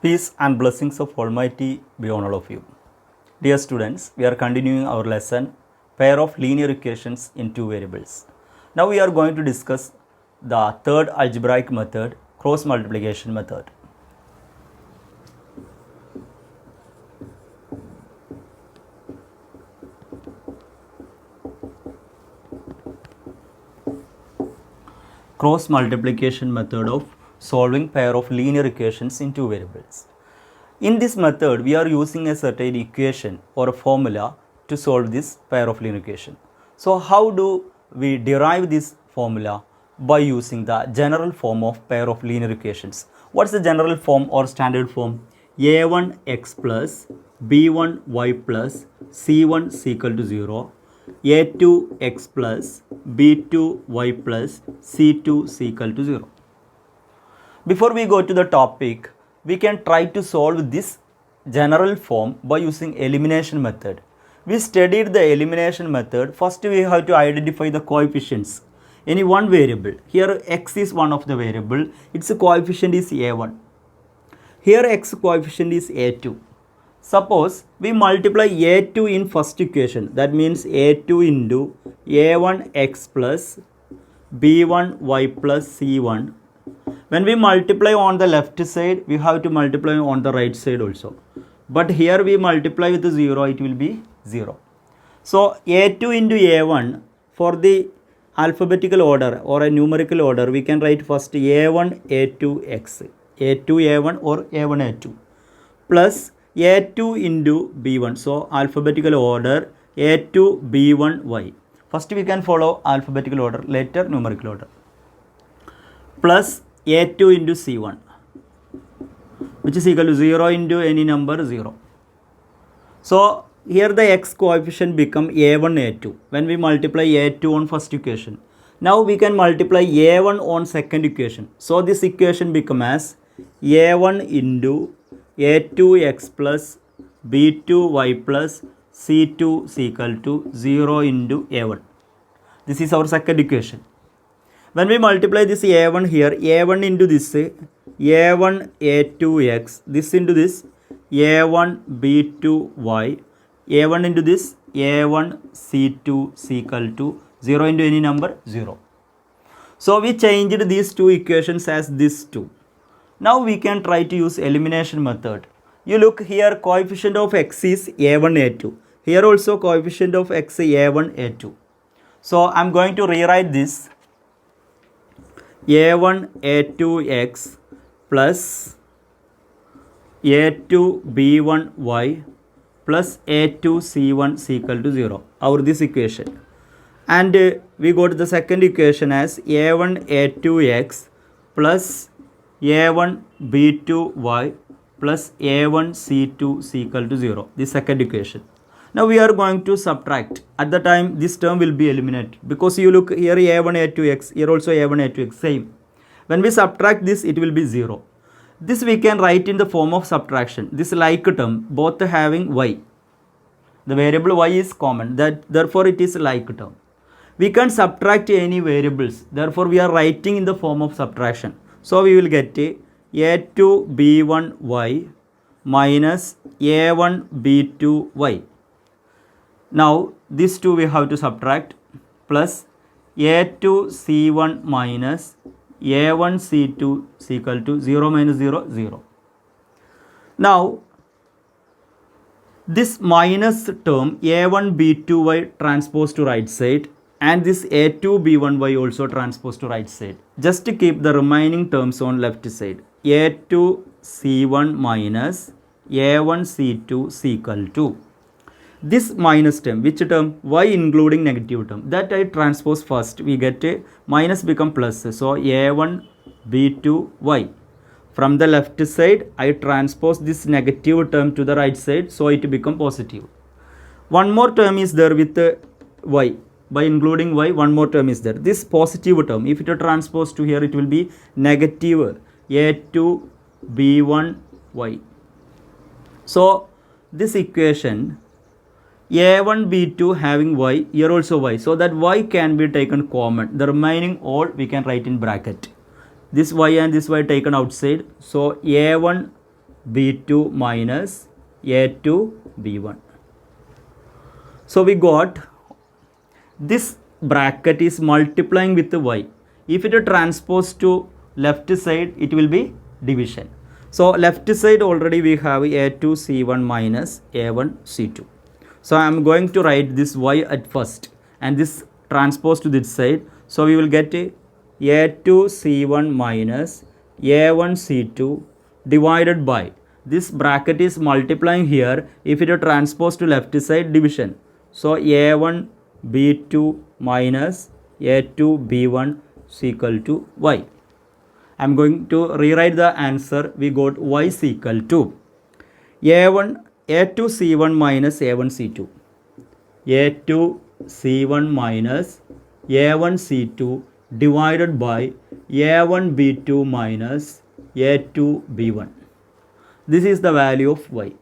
Peace and blessings of Almighty be on all of you. Dear students, we are continuing our lesson, pair of linear equations in two variables. Now we are going to discuss the third algebraic method, cross multiplication method. Cross multiplication method of solving pair of linear equations in two variables. In this method, we are using a certain equation or a formula to solve this pair of linear equation. So how do we derive this formula? By using the general form of pair of linear equations. What's the general form or standard form? a1x plus b1y plus c1 is equal to 0. a2x plus b2y plus c2 is equal to 0. Before we go to the topic, we can try to solve this general form by using elimination method. We studied the elimination method. First we have to identify the coefficients. Any one variable. Here x is one of the variable. Its coefficient is a1. Here x coefficient is a2. Suppose we multiply a2 in first equation. That means a2 into a1x plus b1y plus c1. When we multiply on the left side, we have to multiply on the right side also. But here we multiply with 0, it will be 0. So a2 into a1, for the alphabetical order or a numerical order, we can write first a1 a2x, a2 a1 or a1 a2 plus a2 into b1. So alphabetical order a2 b1y. First we can follow alphabetical order, later numerical order, plus a2 into c1, which is equal to 0 into any number 0. So here the x coefficient become a1 a2 when we multiply a2 on first equation. Now we can multiply a1 on second equation. So this equation become as a1 into a2x plus b2y plus c2 is equal to 0 into a1. This is our second equation. When we multiply this a1 here, a1 into this a1 a2x, this into this a1 b2y, a1 into this a1 c2 is equal to 0 into any number 0. So we changed these two equations as these two. Now we can try to use elimination method. You look here, coefficient of x is a1 a2. Here also coefficient of x is a1 a2. So I am going to rewrite this a1 a2x plus a2 b1y plus a2 c1 is equal to 0, our this equation. And we got the second equation as a1 a2x plus a1 b2y plus a1 c2 is equal to 0, the second equation. Now we are going to subtract. At the time this term will be eliminated because you look here a1 a2x, here also a1 a2x, same. When we subtract this, it will be 0. This we can write in the form of subtraction. This like term, both having y. The variable y is common, therefore it is like term. We can subtract any variables, therefore we are writing in the form of subtraction. So we will get a2 b1y minus a1 b2y. Now these two we have to subtract plus a2 c1 minus a1 c2 is equal to 0 minus 0, 0. Now this minus term a1 b2y transpose to right side and this a2 b1y also transpose to right side. Just to keep the remaining terms on left side. a2 c1 minus a1 c2 is equal to this minus term, which term? Y including negative term. That I transpose first. We get a minus become plus. So a1 b2y. From the left side, I transpose this negative term to the right side. So it become positive. One more term is there with y. By including y, one more term is there. This positive term, if it transpose to here, it will be negative a2 b1y. So this equation a1 b2 having y, here also y, so that y can be taken common. The remaining all we can write in bracket. This y and this y taken outside, so a1 B2 minus A2 B1. So we got this bracket is multiplying with the y. If it is transposed to left side, it will be division. So left side already we have A2 C1 minus A1 C2. So I am going to write this y at first and this transposed to this side. So we will get A2 C1 minus A1 C2 divided by, this bracket is multiplying here. If it is transposed to left side, division. So A1 B2 minus A2 B1 is equal to y. I am going to rewrite the answer. We got y is equal to A2 C1 minus A1 C2. A2 C1 minus A1 C2 divided by A1 B2 minus A2 B1. This is the value of y.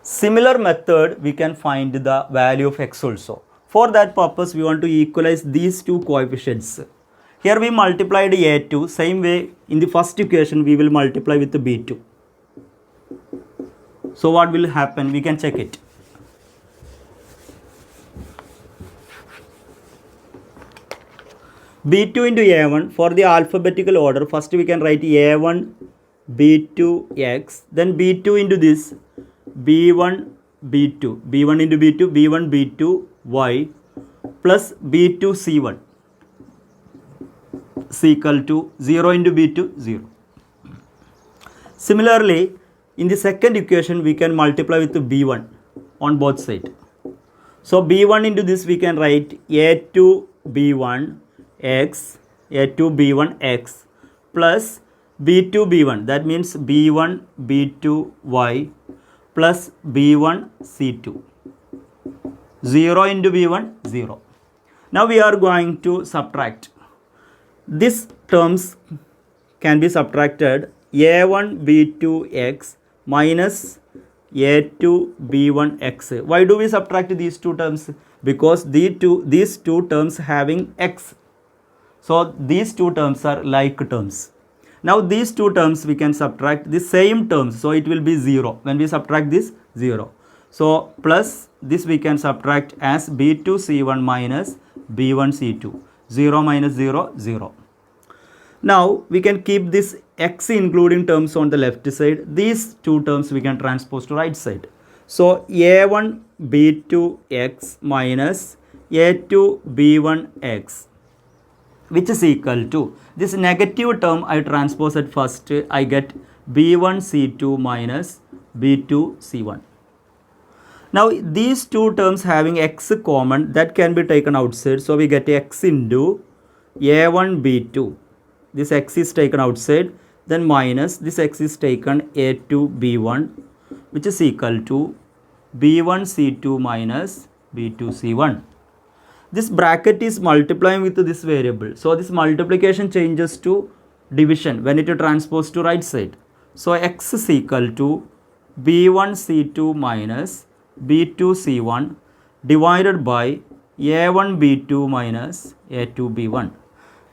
Similar method we can find the value of x also. For that purpose we want to equalize these two coefficients. Here we multiplied A2, same way in the first equation we will multiply with the B2. So what will happen? We can check it. B2 into A1, for the alphabetical order, first we can write A1 B2 x, then B2 into this B1 B2, B1 into B2, B1 B2 y plus B2 C1 is equal to 0 into B2 0. Similarly, in the second equation we can multiply with the B1 on both sides. So B1 into this we can write A2 B1 x, A2 B1 x plus B2 B1, that means B1 B2 y plus B1 C2. 0 into B1 0. Now we are going to subtract. These terms can be subtracted. A1 B2 x minus A2 B1 x. Why do we subtract these two terms? Because these two terms having x. So these two terms are like terms. Now these two terms we can subtract the same terms. So it will be 0. When we subtract this, 0. So plus this we can subtract as B2 C1 minus B1 C2. 0 minus 0, 0. Now we can keep this x including terms on the left side. These two terms we can transpose to right side. So A1 B2 x minus A2 B1 x, which is equal to this negative term I transpose at first. I get B1 C2 minus B2 C1. Now these two terms having x common, that can be taken outside. So we get x into A1 B2. This x is taken outside. Then minus this x is taken A2 B1, which is equal to B1 C2 minus B2 C1. This bracket is multiplying with this variable. So this multiplication changes to division when it is transposed to right side. So x is equal to B1 C2 minus B2 C1 divided by A1 B2 minus A2 B1.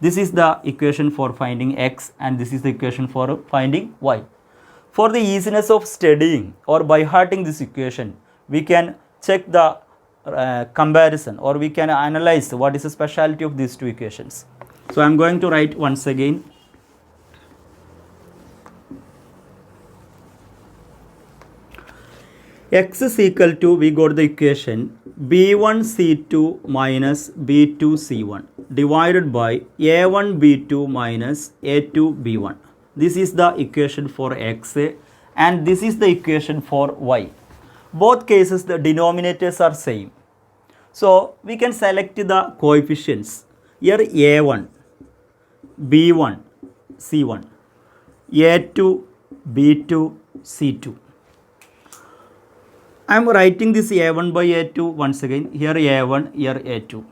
This is the equation for finding x and this is the equation for finding y. For the easiness of studying or by hearting this equation, we can check the comparison, or we can analyze what is the speciality of these two equations. So I am going to write once again. X is equal to, we got the equation B1 C2 minus B2 C1 divided by A1 B2 minus A2 B1. This is the equation for x and this is the equation for y. Both cases the denominators are same. So we can select the coefficients. Here A1, B1, C1, A2, B2, C2. I am writing this A1 by A2 once again. Here A1, here A2.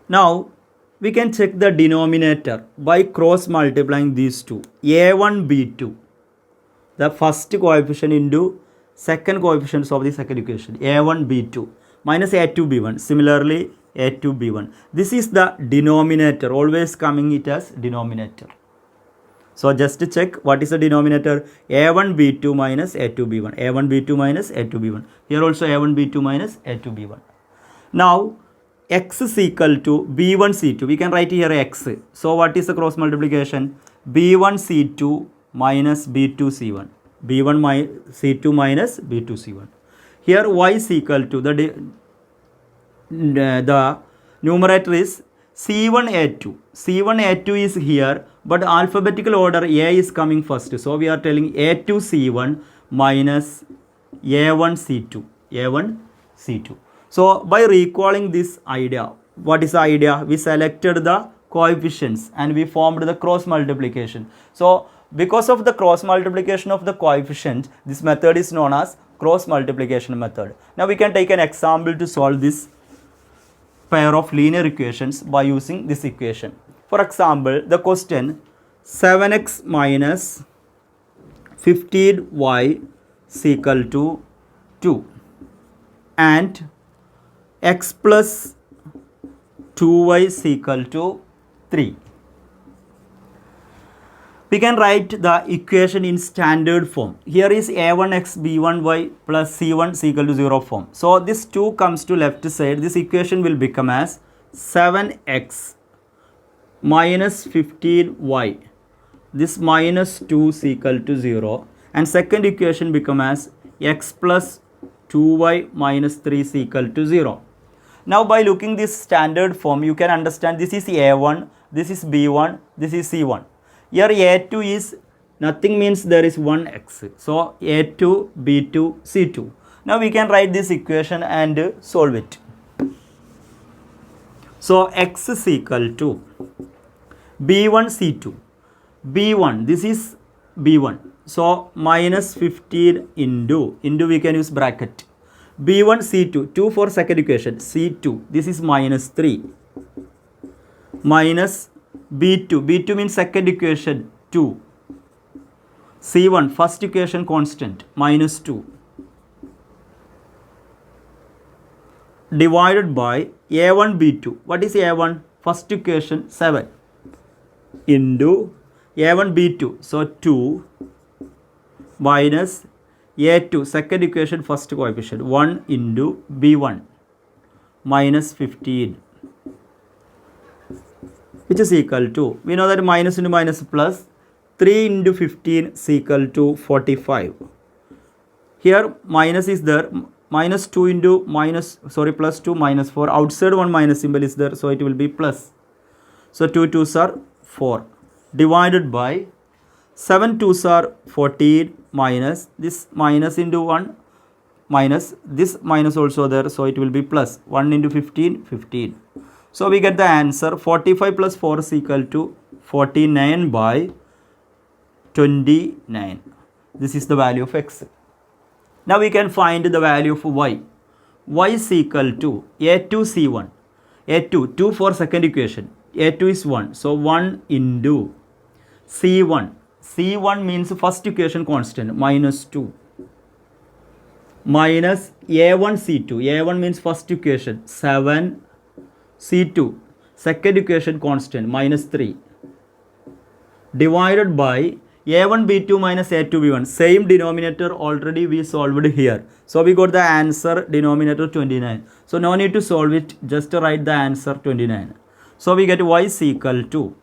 Now we can check the denominator by cross multiplying these two. A1, B2, the first coefficient into second coefficients of the second equation. A1, B2 minus A2, B1. Similarly, A2, B1. This is the denominator, always coming it as denominator. So just to check, what is the denominator? A1 B2 minus A2 B1. A1 B2 minus A2 B1. Here also A1 B2 minus A2 B1. Now x is equal to B1 C2. We can write here x. So what is the cross multiplication? B1 C2 minus B2 C1. B1 C2 minus B2 C1. Here y is equal to the numerator is C1 A2. C1 A2 is here, but alphabetical order A is coming first. So we are telling A2 C1 minus A1 C2. A1 C2. So by recalling this idea, what is the idea? We selected the coefficients and we formed the cross multiplication. So because of the cross multiplication of the coefficient, this method is known as cross multiplication method. Now we can take an example to solve this pair of linear equations by using this equation. For example, the question 7x minus 15y is equal to 2 and x plus 2y is equal to 3. We can write the equation in standard form. Here is a1x b1y plus c1 is equal to 0 form. So this 2 comes to left side. This equation will become as 7x minus 15y. This minus 2 is equal to 0. And second equation become as x plus 2y minus 3 is equal to 0. Now by looking this standard form, you can understand this is a1, this is b1, this is c1. Here a2 is nothing, means there is one x. So a2, b2, c2. Now we can write this equation and solve it. So x is equal to b1 c2. b1, this is b1. So minus 15 into we can use bracket. b1 c2, 2 for second equation, c2, this is minus 3. Minus b2, b2 means second equation 2. c1, first equation constant, minus 2. Divided by a1 b2. What is a1? First equation 7 into a1 b2. So 2 minus a2, second equation first coefficient, 1 into b1 minus 15, which is equal to, we know that minus into minus plus, 3 into 15 is equal to 45. Here minus is there, minus 2 into plus 2 minus 4, outside one minus symbol is there, so it will be plus. So 2 2s are 4, divided by 7 2s are 14 minus this minus into 1 minus this minus also there, so it will be plus 1 into 15, 15. So we get the answer 45 plus 4 is equal to 49 by 29. This is the value of x. Now we can find the value of y. Y is equal to a2 c1. a2, 2 for second equation. a2 is 1. So 1 into c1. c1 means first equation constant, minus 2. Minus a1 c2. a1 means first equation, 7. c2, second equation constant, minus 3. Divided by a1 b2 minus a2 b1. Same denominator already we solved here. So we got the answer denominator 29. So no need to solve it, just write the answer 29. So we get y is equal to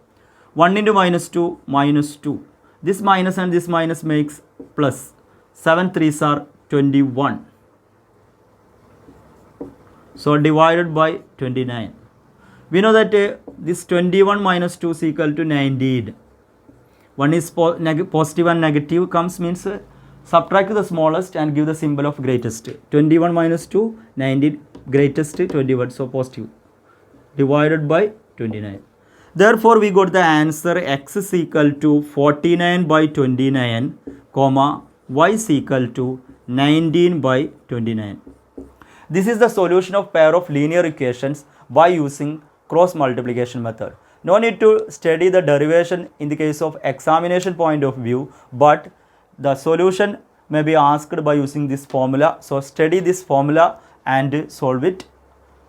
1 into minus 2 minus 2. This minus and this minus makes plus. 7 3s are 21. So divided by 29. We know that this 21 minus 2 is equal to 19. One is positive and negative comes, means subtract the smallest and give the symbol of greatest. 21 minus 2, 19, greatest 21, so positive. Divided by 29. Therefore, we got the answer x is equal to 49 by 29, comma, y is equal to 19 by 29. This is the solution of pair of linear equations by using cross multiplication method. No need to study the derivation in the case of examination point of view, but the solution may be asked by using this formula. So study this formula and solve it,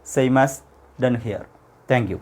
same as done here. Thank you.